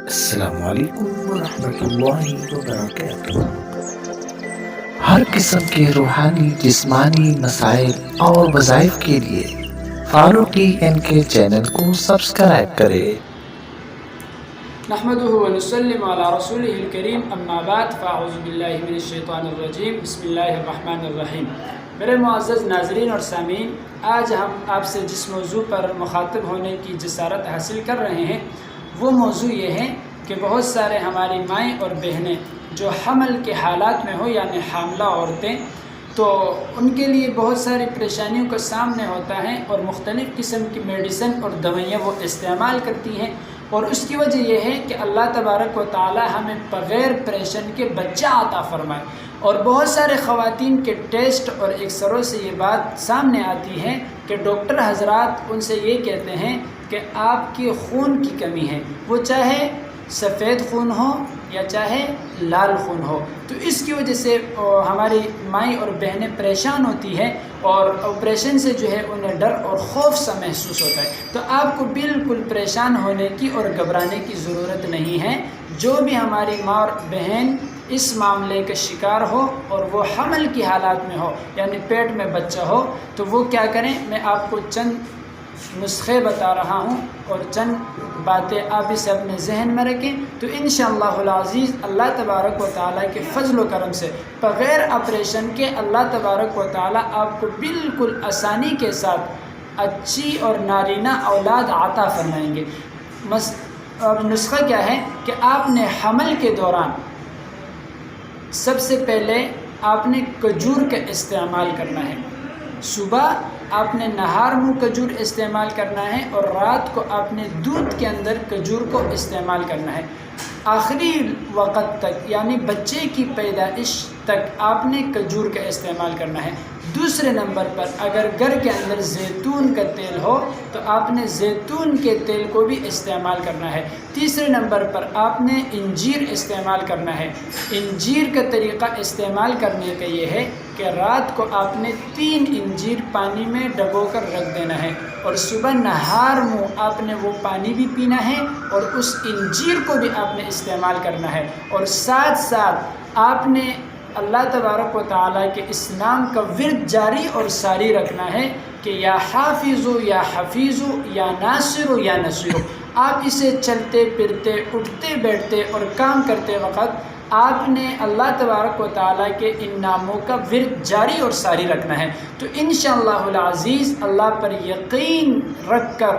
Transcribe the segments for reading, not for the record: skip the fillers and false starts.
السلام علیکم ورحمۃ اللہ وبرکاتہ۔ ہر قسم کے روحانی جسمانی مسائل اور وظائف کے لیے فاروقی این کے چینل کو سبسکرائب کرے۔ نحمده ونسلم على رسوله الكریم، اما بعد فاعوذ باللہ من الشیطان الرجیم، بسم اللہ الرحمن الرحیم۔ میرے معزز ناظرین اور سامعین، آج ہم آپ سے جس موضوع پر مخاطب ہونے کی جسارت حاصل کر رہے ہیں وہ موضوع یہ ہے کہ بہت سارے ہماری مائیں اور بہنیں جو حمل کے حالات میں ہو، یعنی حاملہ عورتیں، تو ان کے لیے بہت ساری پریشانیوں کا سامنے ہوتا ہے اور مختلف قسم کی میڈیسن اور دوائیاں وہ استعمال کرتی ہیں، اور اس کی وجہ یہ ہے کہ اللہ تبارک و تعالی ہمیں بغیر پریشن کے بچہ عطا فرمائے۔ اور بہت سارے خواتین کے ٹیسٹ اور ایکسروں سے یہ بات سامنے آتی ہے کہ ڈاکٹر حضرات ان سے یہ کہتے ہیں کہ آپ کی خون کی کمی ہے، وہ چاہے سفید خون ہو یا چاہے لال خون ہو۔ تو اس کی وجہ سے ہماری مائیں اور بہنیں پریشان ہوتی ہیں اور آپریشن سے جو ہے انہیں ڈر اور خوف سا محسوس ہوتا ہے۔ تو آپ کو بالکل پریشان ہونے کی اور گھبرانے کی ضرورت نہیں ہے۔ جو بھی ہماری ماں اور بہن اس معاملے کا شکار ہو اور وہ حمل کی حالات میں ہو، یعنی پیٹ میں بچہ ہو، تو وہ کیا کریں، میں آپ کو چند نسخے بتا رہا ہوں اور چند باتیں آپ اسے اپنے ذہن میں رکھیں، تو انشاءاللہ العزیز اللہ تبارک و تعالیٰ کے فضل و کرم سے بغیر آپریشن کے اللہ تبارک و تعالیٰ آپ کو بالکل آسانی کے ساتھ اچھی اور نارینہ اولاد عطا فرمائیں گے۔ نسخہ کیا ہے کہ آپ نے حمل کے دوران سب سے پہلے آپ نے کھجور کا استعمال کرنا ہے۔ صبح آپ نے نہار منہ کھجور استعمال کرنا ہے اور رات کو آپ نے دودھ کے اندر کھجور کو استعمال کرنا ہے۔ آخری وقت تک یعنی بچے کی پیدائش تک آپ نے کھجور کا استعمال کرنا ہے۔ دوسرے نمبر پر اگر گھر کے اندر زیتون کا تیل ہو تو آپ نے زیتون کے تیل کو بھی استعمال کرنا ہے۔ تیسرے نمبر پر آپ نے انجیر استعمال کرنا ہے۔ انجیر کا طریقہ استعمال کرنے کا یہ ہے کہ رات کو آپ نے 3 انجیر پانی میں ڈبو کر رکھ دینا ہے اور صبح نہار منہ آپ نے وہ پانی بھی پینا ہے اور اس انجیر کو بھی آپ نے استعمال کرنا ہے، اور ساتھ ساتھ آپ نے اللہ تبارک و تعالیٰ کے اس نام کا ورد جاری اور ساری رکھنا ہے کہ یا حافظو یا حفیظو یا ناصرو یا نصیرو۔ آپ اسے چلتے پھرتے اٹھتے بیٹھتے اور کام کرتے وقت آپ نے اللہ تبارک و تعالیٰ کے ان ناموں کا ورد جاری اور ساری رکھنا ہے۔ تو انشاءاللہ العزیز اللہ پر یقین رکھ کر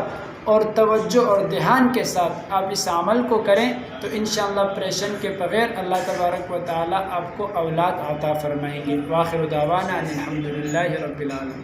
اور توجہ اور دھیان کے ساتھ آپ اس عمل کو کریں تو انشاءاللہ پریشن کے بغیر اللہ تبارک و تعالیٰ آپ کو اولاد عطا فرمائیں گے۔ وآخر دعوانا ان الحمدللہ رب العالمین۔